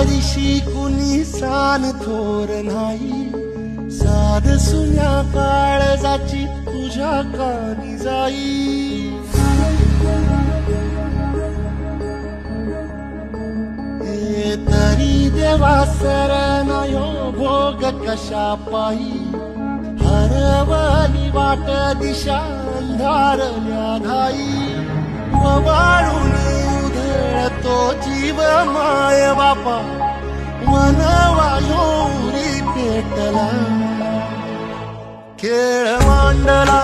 दिशी कुणी सान थोर नाही, साध सुन्या काळजाची तुझ्या कानी जाई। हे तरी देवा सरनायो भोग कशा पायी, हरवली वाट दिशा अंधारल्या धाई। वाळून उधळतो जीव माय बापा, मनवायोरी पेटला खेळ मांडला।